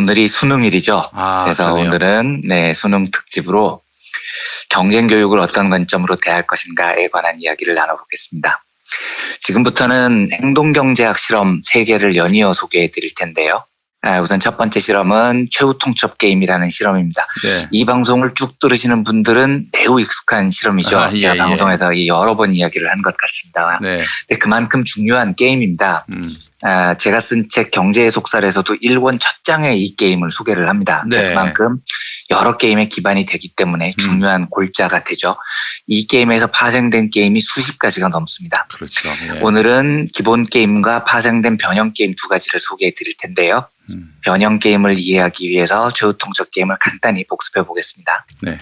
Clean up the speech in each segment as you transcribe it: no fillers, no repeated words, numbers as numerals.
오늘이 수능일이죠. 아, 그래서 그러네요. 오늘은 수능 특집으로 경쟁 교육을 어떤 관점으로 대할 것인가에 관한 이야기를 나눠보겠습니다. 지금부터는 행동경제학 실험 3개를 연이어 소개해 드릴 텐데요. 우선 첫 번째 실험은 최후 통첩 게임이라는 실험입니다. 네. 이 방송을 쭉 들으시는 분들은 매우 익숙한 실험이죠. 아, 예, 제가 예. 방송에서 여러 번 이야기를 한 것 같습니다. 네. 그만큼 중요한 게임입니다. 제가 쓴 책 경제의 속살에서도 1권 첫 장에 이 게임을 소개를 합니다. 네. 그만큼 여러 게임의 기반이 되기 때문에 중요한 골자가 되죠. 이 게임에서 파생된 게임이 수십 가지가 넘습니다. 그렇죠. 예. 오늘은 기본 게임과 파생된 변형 게임 두 가지를 소개해 드릴 텐데요. 변형 게임을 이해하기 위해서 최후 통첩 게임을 간단히 복습해 보겠습니다. 네.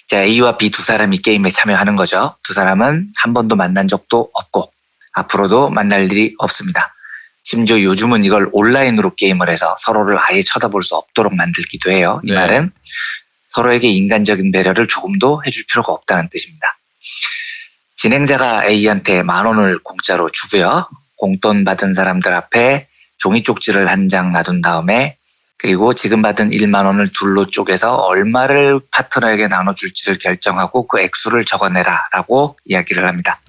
자, A와 B 두 사람이 게임에 참여하는 거죠. 두 사람은 한 번도 만난 적도 없고 앞으로도 만날 일이 없습니다. 심지어 요즘은 이걸 온라인으로 게임을 해서 서로를 아예 쳐다볼 수 없도록 만들기도 해요. 이 네. 말은 서로에게 인간적인 배려를 조금도 해줄 필요가 없다는 뜻입니다. 진행자가 A한테 10,000원을 공짜로 주고요. 공돈 받은 사람들 앞에 종이 쪽지를 한 장 놔둔 다음에 그리고 지금 받은 1만 원을 둘로 쪼개서 얼마를 파트너에게 나눠줄지를 결정하고 그 액수를 적어내라 라고 이야기를 합니다.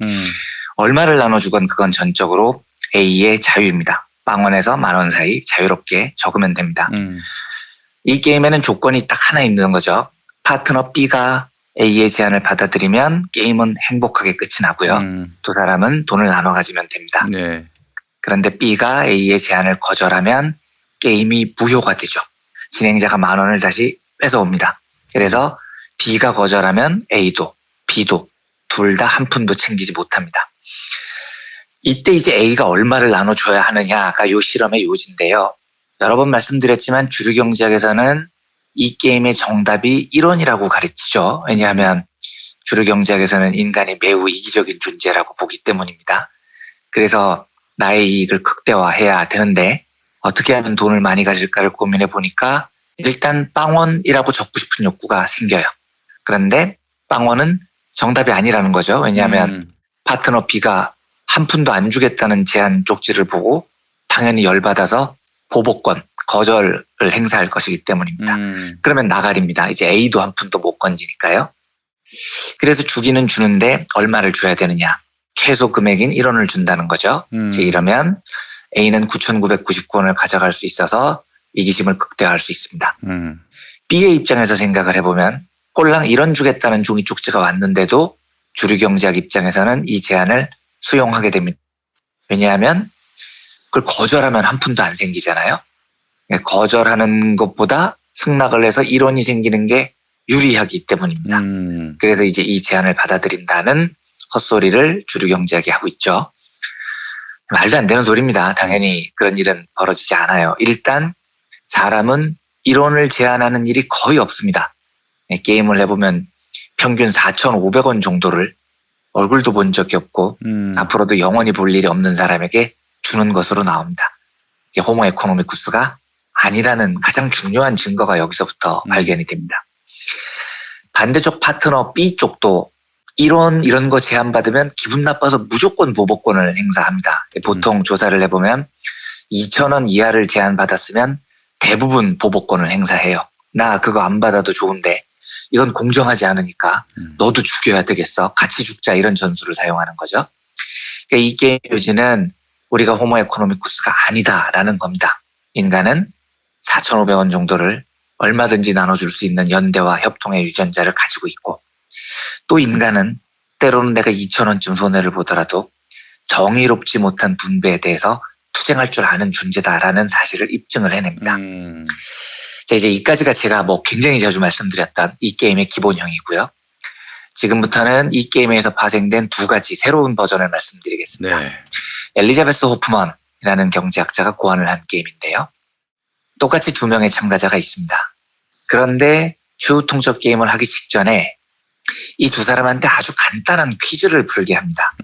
얼마를 나눠주건 그건 전적으로 A의 자유입니다. 0원에서 10,000원 사이 자유롭게 적으면 됩니다. 이 게임에는 조건이 딱 하나 있는 거죠. 파트너 B가 A의 제안을 받아들이면 게임은 행복하게 끝이 나고요. 두 사람은 돈을 나눠 가지면 됩니다. 네. 그런데 B가 A의 제안을 거절하면 게임이 무효가 되죠. 진행자가 10,000원을 다시 뺏어옵니다. 그래서 B가 거절하면 A도 B도 둘 다 한 푼도 챙기지 못합니다. 이때 이제 A가 얼마를 나눠줘야 하느냐가 이 실험의 요지인데요. 여러 번 말씀드렸지만 주류경제학에서는 이 게임의 정답이 1원이라고 가르치죠. 왜냐하면 주류경제학에서는 인간이 매우 이기적인 존재라고 보기 때문입니다. 그래서 나의 이익을 극대화해야 되는데 어떻게 하면 돈을 많이 가질까를 고민해 보니까 일단 0원이라고 적고 싶은 욕구가 생겨요. 그런데 0원은 정답이 아니라는 거죠. 왜냐하면 파트너 B가 한 푼도 안 주겠다는 제안 쪽지를 보고 당연히 열받아서 보복권, 거절을 행사할 것이기 때문입니다. 그러면 나가리입니다. 이제 A도 한 푼도 못 건지니까요. 그래서 주기는 주는데 얼마를 줘야 되느냐. 최소 금액인 1원을 준다는 거죠. 이제 이러면 A는 9,999원을 가져갈 수 있어서 이기심을 극대화할 수 있습니다. B의 입장에서 생각을 해보면 꼴랑 1원 주겠다는 종이 쪽지가 왔는데도 주류경제학 입장에서는 이 제안을 수용하게 됩니다. 왜냐하면 그걸 거절하면 한 푼도 안 생기잖아요. 거절하는 것보다 승낙을 해서 1원이 생기는 게 유리하기 때문입니다. 그래서 이제 이 제안을 받아들인다는 헛소리를 주류경제학이 하고 있죠. 말도 안 되는 소리입니다. 당연히 그런 일은 벌어지지 않아요. 일단 사람은 1원을 제한하는 일이 거의 없습니다. 게임을 해보면 평균 4,500원 정도를 얼굴도 본 적이 없고 앞으로도 영원히 볼 일이 없는 사람에게 주는 것으로 나옵니다. 이게 호모 에코노미쿠스가 아니라는 가장 중요한 증거가 여기서부터 발견이 됩니다. 반대쪽 파트너 B 쪽도 1원 이런 거 제안받으면 기분 나빠서 무조건 보복권을 행사합니다. 보통 조사를 해보면 2,000원 이하를 제안받았으면 대부분 보복권을 행사해요. 나 그거 안 받아도 좋은데 이건 공정하지 않으니까 너도 죽여야 되겠어. 같이 죽자 이런 전술을 사용하는 거죠. 그러니까 이 게임 요지는 우리가 호모 에코노미쿠스가 아니다라는 겁니다. 인간은 4,500원 정도를 얼마든지 나눠줄 수 있는 연대와 협통의 유전자를 가지고 있고 또 인간은 때로는 내가 2,000원쯤 손해를 보더라도 정의롭지 못한 분배에 대해서 투쟁할 줄 아는 존재다라는 사실을 입증을 해냅니다. 자, 이제 이까지가 제가 굉장히 자주 말씀드렸던 이 게임의 기본형이고요. 지금부터는 이 게임에서 파생된 두 가지 새로운 버전을 말씀드리겠습니다. 네. 엘리자베스 호프먼이라는 경제학자가 고안을 한 게임인데요. 똑같이 2명의 참가자가 있습니다. 그런데 최후 통첩 게임을 하기 직전에 이 두 사람한테 아주 간단한 퀴즈를 풀게 합니다.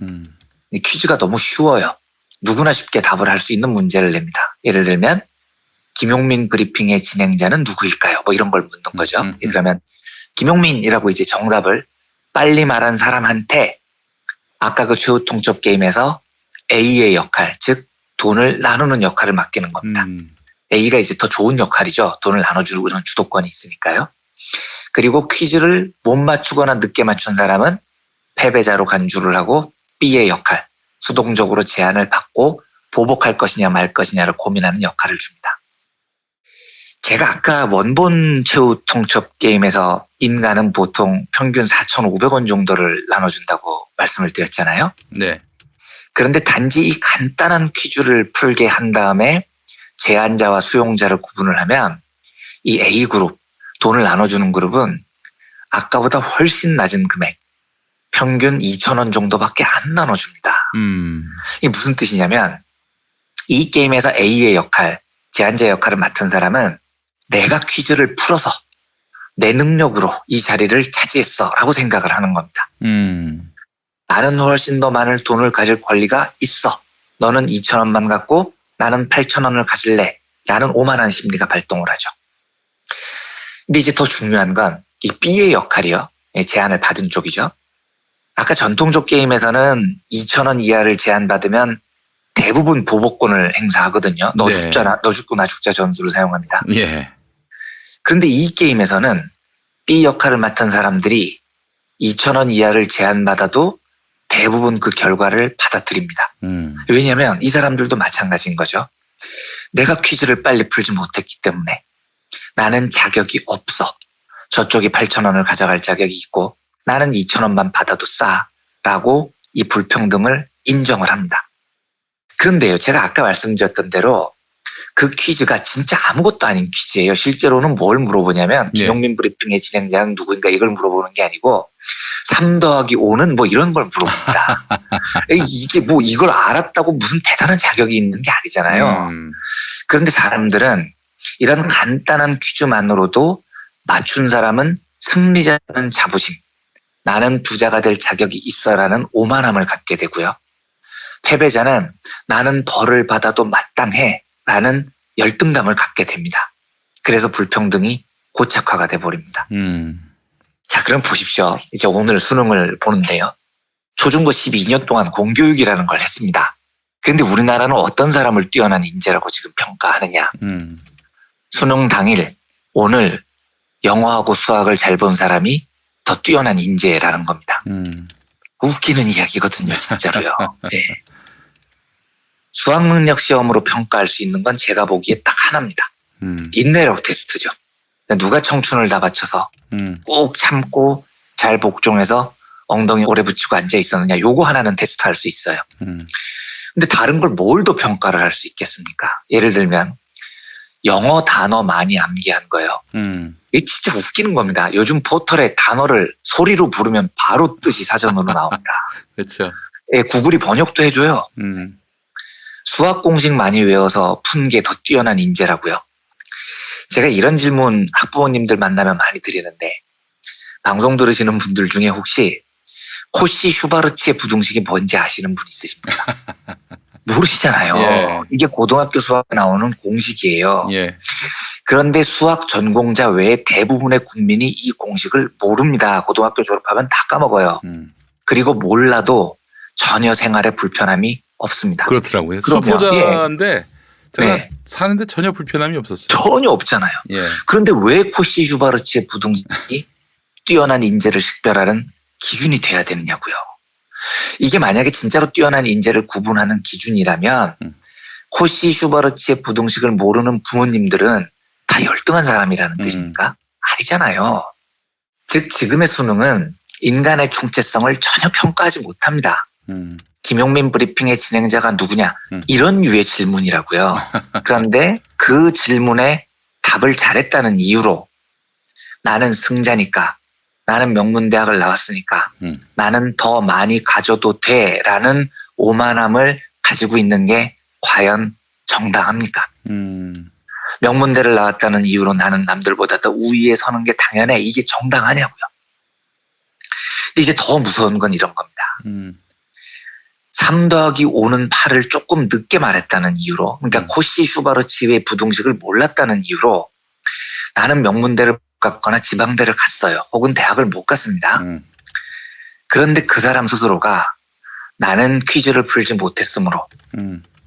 이 퀴즈가 너무 쉬워요. 누구나 쉽게 답을 할 수 있는 문제를 냅니다. 예를 들면 김용민 브리핑의 진행자는 누구일까요? 이런 걸 묻는 거죠. 그러면 김용민이라고 이제 정답을 빨리 말한 사람한테 아까 그 최후 통첩 게임에서 A의 역할, 즉 돈을 나누는 역할을 맡기는 겁니다. A가 이제 더 좋은 역할이죠. 돈을 나눠주고 이런 주도권이 있으니까요. 그리고 퀴즈를 못 맞추거나 늦게 맞춘 사람은 패배자로 간주를 하고 B의 역할, 수동적으로 제안을 받고 보복할 것이냐 말 것이냐를 고민하는 역할을 줍니다. 제가 아까 원본 최후 통첩 게임에서 인간은 보통 평균 4,500원 정도를 나눠준다고 말씀을 드렸잖아요. 네. 그런데 단지 이 간단한 퀴즈를 풀게 한 다음에 제안자와 수용자를 구분을 하면 이 A그룹, 돈을 나눠주는 그룹은 아까보다 훨씬 낮은 금액, 평균 2,000원 정도밖에 안 나눠줍니다. 이게 무슨 뜻이냐면 이 게임에서 A의 역할, 제안자의 역할을 맡은 사람은 내가 퀴즈를 풀어서 내 능력으로 이 자리를 차지했어 라고 생각을 하는 겁니다. 나는 훨씬 더 많은 돈을 가질 권리가 있어. 너는 2,000원만 갖고 나는 8,000원을 가질래. 라는 오만한 심리가 발동을 하죠. 근데 이제 더 중요한 건 이 B의 역할이요. 제안을 받은 쪽이죠. 아까 전통적 게임에서는 2,000원 이하를 제안받으면 대부분 보복권을 행사하거든요. 너 네. 죽잖아, 너 죽고 나 죽자 전술을 사용합니다. 예. 그런데 이 게임에서는 B 역할을 맡은 사람들이 2,000원 이하를 제안받아도 대부분 그 결과를 받아들입니다. 왜냐하면 이 사람들도 마찬가지인 거죠. 내가 퀴즈를 빨리 풀지 못했기 때문에 나는 자격이 없어. 저쪽이 8,000원을 가져갈 자격이 있고 나는 2,000원만 받아도 싸라고 이 불평등을 인정을 합니다. 그런데요, 제가 아까 말씀드렸던 대로 그 퀴즈가 진짜 아무것도 아닌 퀴즈예요. 실제로는 뭘 물어보냐면 김용민 브리핑의 진행자는 누구인가 이걸 물어보는 게 아니고 3 더하기 5는 뭐 이런 걸 물어봅니다. 이게 뭐 이걸 알았다고 무슨 대단한 자격이 있는 게 아니잖아요. 그런데 사람들은 이런 간단한 퀴즈만으로도 맞춘 사람은 승리자라는 자부심, 나는 부자가 될 자격이 있어라는 오만함을 갖게 되고요. 패배자는 나는 벌을 받아도 마땅해 라는 열등감을 갖게 됩니다. 그래서 불평등이 고착화가 돼버립니다. 자, 그럼 보십시오. 이제 오늘 수능을 보는데요. 초중고 12년 동안 공교육이라는 걸 했습니다. 그런데 우리나라는 어떤 사람을 뛰어난 인재라고 지금 평가하느냐. 수능 당일, 오늘 영어하고 수학을 잘 본 사람이 더 뛰어난 인재라는 겁니다. 웃기는 이야기거든요, 진짜로요. 네. 수학 능력 시험으로 평가할 수 있는 건 제가 보기에 딱 하나입니다. 인내력 테스트죠. 누가 청춘을 다 바쳐서 꼭 참고 잘 복종해서 엉덩이 오래 붙이고 앉아 있었느냐. 요거 하나는 테스트할 수 있어요. 근데 다른 걸 뭘 더 평가를 할 수 있겠습니까? 예를 들면 영어 단어 많이 암기한 거예요. 이게 진짜 웃기는 겁니다. 요즘 포털에 단어를 소리로 부르면 바로 뜻이 사전으로 나옵니다. 그렇죠. 예, 구글이 번역도 해줘요. 수학 공식 많이 외워서 푼 게 더 뛰어난 인재라고요. 제가 이런 질문 학부모님들 만나면 많이 드리는데 방송 들으시는 분들 중에 혹시 코시 슈바르츠의 부등식이 뭔지 아시는 분 있으십니까? 모르시잖아요. 예. 이게 고등학교 수학에 나오는 공식이에요. 예. 그런데 수학 전공자 외에 대부분의 국민이 이 공식을 모릅니다. 고등학교 졸업하면 다 까먹어요. 그리고 몰라도 전혀 생활에 불편함이 없습니다. 그렇더라고요. 그럼요. 수포자인데 제가 네. 사는데 전혀 불편함이 없었어요. 전혀 없잖아요. 예. 그런데 왜 코시 슈바르츠의 부등식이 뛰어난 인재를 식별하는 기준이 돼야 되느냐고요. 이게 만약에 진짜로 뛰어난 인재를 구분하는 기준이라면 코시 슈바르츠의 부등식을 모르는 부모님들은 다 열등한 사람이라는 뜻입니까? 아니잖아요. 즉 지금의 수능은 인간의 총체성을 전혀 평가하지 못합니다. 김용민 브리핑의 진행자가 누구냐 이런 류의 질문이라고요. 그런데 그 질문에 답을 잘했다는 이유로 나는 승자니까, 나는 명문대학을 나왔으니까 나는 더 많이 가져도 돼라는 오만함을 가지고 있는 게 과연 정당합니까? 명문대를 나왔다는 이유로 나는 남들보다 더 우위에 서는 게 당연해. 이게 정당하냐고요. 근데 이제 더 무서운 건 이런 겁니다. 3 더하기 5는 8을 조금 늦게 말했다는 이유로, 그러니까 코시 슈바르츠의 부등식을 몰랐다는 이유로 나는 명문대를 못 갔거나 지방대를 갔어요. 혹은 대학을 못 갔습니다. 그런데 그 사람 스스로가 나는 퀴즈를 풀지 못했으므로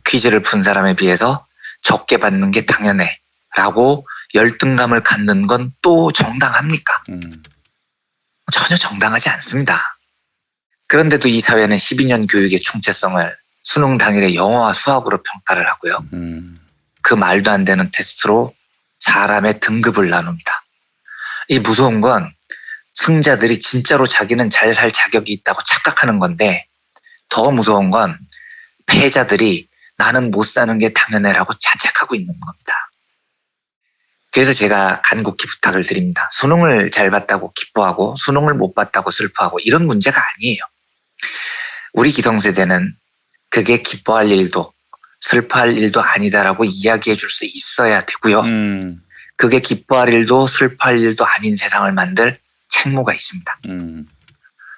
퀴즈를 푼 사람에 비해서 적게 받는 게 당연해 라고 열등감을 갖는 건 또 정당합니까? 전혀 정당하지 않습니다. 그런데도 이 사회는 12년 교육의 총체성을 수능 당일에 영어와 수학으로 평가를 하고요. 그 말도 안 되는 테스트로 사람의 등급을 나눕니다. 이 무서운 건 승자들이 진짜로 자기는 잘 살 자격이 있다고 착각하는 건데, 더 무서운 건 패자들이 나는 못 사는 게 당연해라고 자책하고 있는 겁니다. 그래서 제가 간곡히 부탁을 드립니다. 수능을 잘 봤다고 기뻐하고 수능을 못 봤다고 슬퍼하고 이런 문제가 아니에요. 우리 기성세대는 그게 기뻐할 일도 슬퍼할 일도 아니다라고 이야기해 줄 수 있어야 되고요. 그게 기뻐할 일도 슬퍼할 일도 아닌 세상을 만들 책무가 있습니다.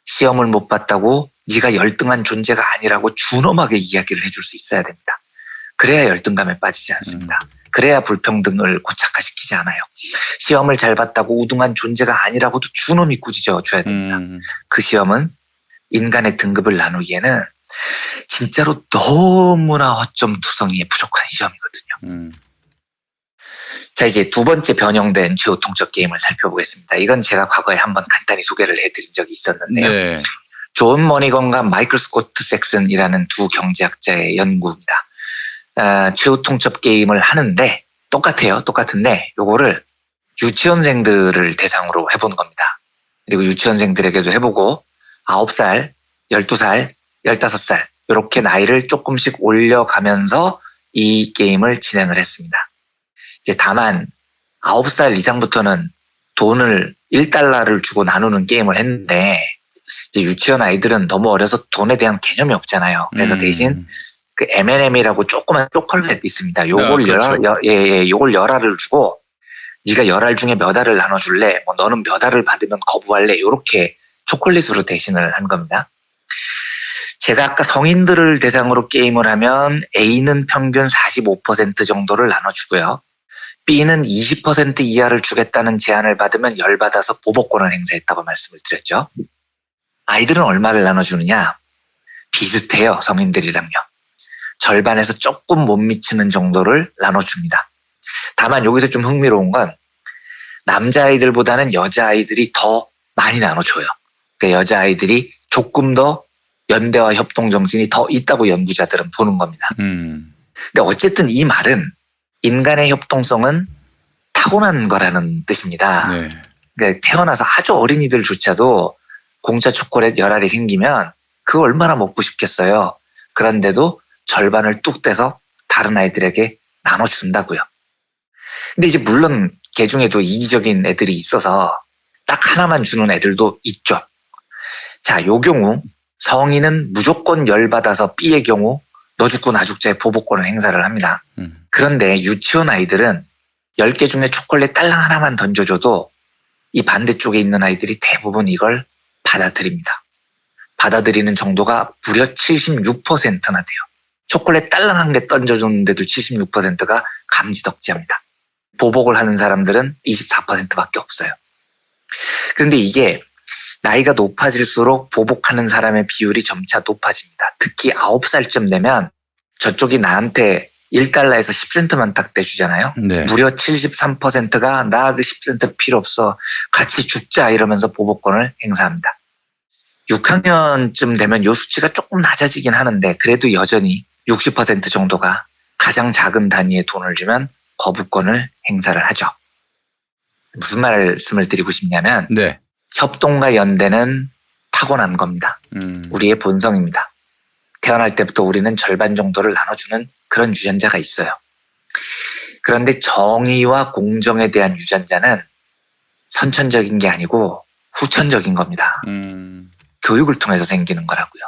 시험을 못 봤다고 네가 열등한 존재가 아니라고 준엄하게 이야기를 해줄 수 있어야 됩니다. 그래야 열등감에 빠지지 않습니다. 그래야 불평등을 고착화시키지 않아요. 시험을 잘 봤다고 우등한 존재가 아니라고도 준엄히 꾸짖어 줘야 됩니다. 그 시험은 인간의 등급을 나누기에는 진짜로 너무나 허점투성이에 부족한 시험이거든요. 자, 이제 두 번째 변형된 주요 통첩 게임을 살펴보겠습니다. 이건 제가 과거에 한번 간단히 소개를 해드린 적이 있었는데요. 네. 존 머니건과 마이클 스코트 섹슨이라는 두 경제학자의 연구입니다. 최후 통첩 게임을 하는데 똑같은데 요거를 유치원생들을 대상으로 해본 겁니다. 그리고 유치원생들에게도 해보고 9살, 12살, 15살 이렇게 나이를 조금씩 올려가면서 이 게임을 진행을 했습니다. 이제 다만 9살 이상부터는 돈을 1달러를 주고 나누는 게임을 했는데, 이제 유치원 아이들은 너무 어려서 돈에 대한 개념이 없잖아요. 그래서 대신 그 M&M이라고 조그만 초콜릿 있습니다. 요걸 그렇죠. 요걸 열알을 주고 네가 열알 중에 몇 알을 나눠줄래? 뭐 너는 몇 알을 받으면 거부할래? 이렇게 초콜릿으로 대신을 한 겁니다. 제가 아까 성인들을 대상으로 게임을 하면 A는 평균 45% 정도를 나눠주고요. B는 20% 이하를 주겠다는 제안을 받으면 열받아서 보복권을 행사했다고 말씀을 드렸죠. 아이들은 얼마를 나눠주느냐? 비슷해요, 성인들이랑요. 절반에서 조금 못 미치는 정도를 나눠줍니다. 다만 여기서 좀 흥미로운 건 남자아이들보다는 여자아이들이 더 많이 나눠줘요. 그러니까 여자아이들이 조금 더 연대와 협동정신이 더 있다고 연구자들은 보는 겁니다. 근데 어쨌든 이 말은 인간의 협동성은 타고난 거라는 뜻입니다. 네. 그러니까 태어나서 아주 어린이들조차도 공짜 초콜릿 열알이 생기면 그거 얼마나 먹고 싶겠어요. 그런데도 절반을 뚝 떼서 다른 아이들에게 나눠준다고요. 근데 이제 물론 개 중에도 이기적인 애들이 있어서 딱 하나만 주는 애들도 있죠. 자, 요 경우 성인은 무조건 열받아서 B의 경우 너 죽고 나 죽자의 보복권을 행사를 합니다. 그런데 유치원 아이들은 10개 중에 초콜릿 딸랑 하나만 던져줘도 이 반대쪽에 있는 아이들이 대부분 이걸 받아들입니다. 받아들이는 정도가 무려 76%나 돼요. 초콜릿 딸랑 한 개 던져줬는데도 76%가 감지덕지합니다. 보복을 하는 사람들은 24%밖에 없어요. 그런데 이게 나이가 높아질수록 보복하는 사람의 비율이 점차 높아집니다. 특히 9살쯤 되면 저쪽이 나한테 1달러에서 10센트만 딱 떼주잖아요. 네. 무려 73%가 나 그 10센트 필요 없어 같이 죽자 이러면서 보복권을 행사합니다. 6학년쯤 되면 이 수치가 조금 낮아지긴 하는데 그래도 여전히 60% 정도가 가장 작은 단위의 돈을 주면 거부권을 행사를 하죠. 무슨 말씀을 드리고 싶냐면 네. 협동과 연대는 타고난 겁니다. 우리의 본성입니다. 태어날 때부터 우리는 절반 정도를 나눠주는 그런 유전자가 있어요. 그런데 정의와 공정에 대한 유전자는 선천적인 게 아니고 후천적인 겁니다. 교육을 통해서 생기는 거라고요.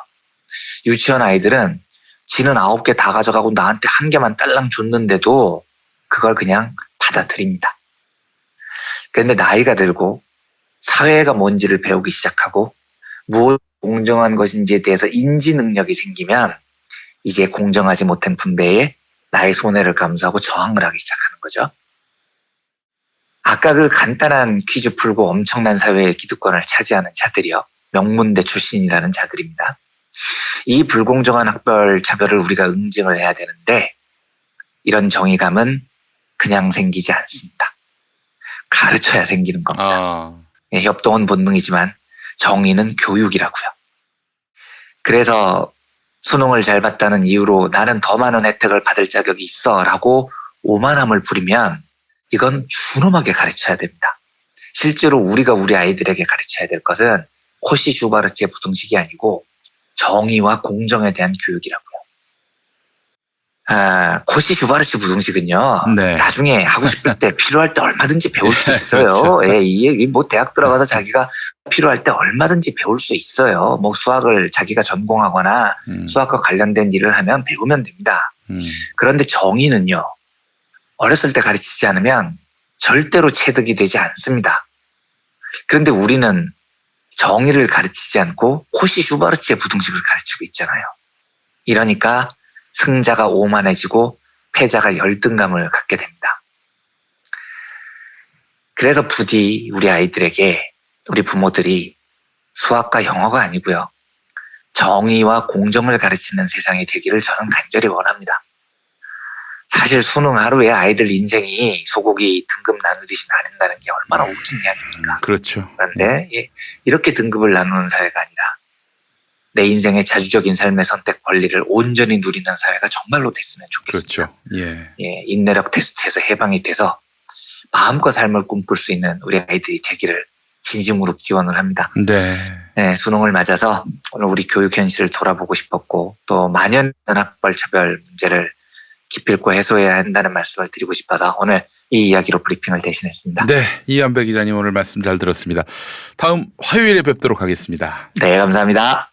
유치원 아이들은 지는 9개 다 가져가고 나한테 1개만 딸랑 줬는데도 그걸 그냥 받아들입니다. 그런데 나이가 들고 사회가 뭔지를 배우기 시작하고 무엇이 공정한 것인지에 대해서 인지 능력이 생기면 이제 공정하지 못한 분배에 나의 손해를 감수하고 저항을 하기 시작하는 거죠. 아까 그 간단한 퀴즈 풀고 엄청난 사회의 기득권을 차지하는 자들이요. 명문대 출신이라는 자들입니다. 이 불공정한 학벌 차별을 우리가 응징을 해야 되는데 이런 정의감은 그냥 생기지 않습니다. 가르쳐야 생기는 겁니다. 아, 예, 협동은 본능이지만 정의는 교육이라고요. 그래서 수능을 잘 봤다는 이유로 나는 더 많은 혜택을 받을 자격이 있어 라고 오만함을 부리면 이건 준엄하게 가르쳐야 됩니다. 실제로 우리가 우리 아이들에게 가르쳐야 될 것은 코시 슈바르츠의 부등식이 아니고 정의와 공정에 대한 교육이라고요. 코시 슈바르츠 부등식은요. 네. 나중에 하고 싶을 때 필요할 때 얼마든지 배울 수 있어요. 그렇죠. 예, 이게 뭐 대학 들어가서 자기가 필요할 때 얼마든지 배울 수 있어요. 뭐 수학을 자기가 전공하거나 수학과 관련된 일을 하면 배우면 됩니다. 그런데 정의는요. 어렸을 때 가르치지 않으면 절대로 체득이 되지 않습니다. 그런데 우리는 정의를 가르치지 않고 코시 슈바르츠의 부등식을 가르치고 있잖아요. 이러니까 승자가 오만해지고 패자가 열등감을 갖게 됩니다. 그래서 부디 우리 아이들에게 우리 부모들이 수학과 영어가 아니고요. 정의와 공정을 가르치는 세상이 되기를 저는 간절히 원합니다. 사실 수능 하루에 아이들 인생이 소고기 등급 나누듯이 나눈다는 게 얼마나 웃긴 이야기입니까? 그렇죠. 그런데 이렇게 등급을 나누는 사회가 아니라 내 인생의 자주적인 삶의 선택 권리를 온전히 누리는 사회가 정말로 됐으면 좋겠습니다. 그렇죠. 예. 예, 인내력 테스트에서 해방이 돼서 마음껏 삶을 꿈꿀 수 있는 우리 아이들이 되기를 진심으로 기원을 합니다. 네. 네, 수능을 맞아서 오늘 우리 교육 현실을 돌아보고 싶었고 또 만연 학벌 차별 문제를 기필코 해소해야 한다는 말씀을 드리고 싶어서 오늘 이 이야기로 브리핑을 대신했습니다. 네. 이한배 기자님 오늘 말씀 잘 들었습니다. 다음 화요일에 뵙도록 하겠습니다. 네, 감사합니다.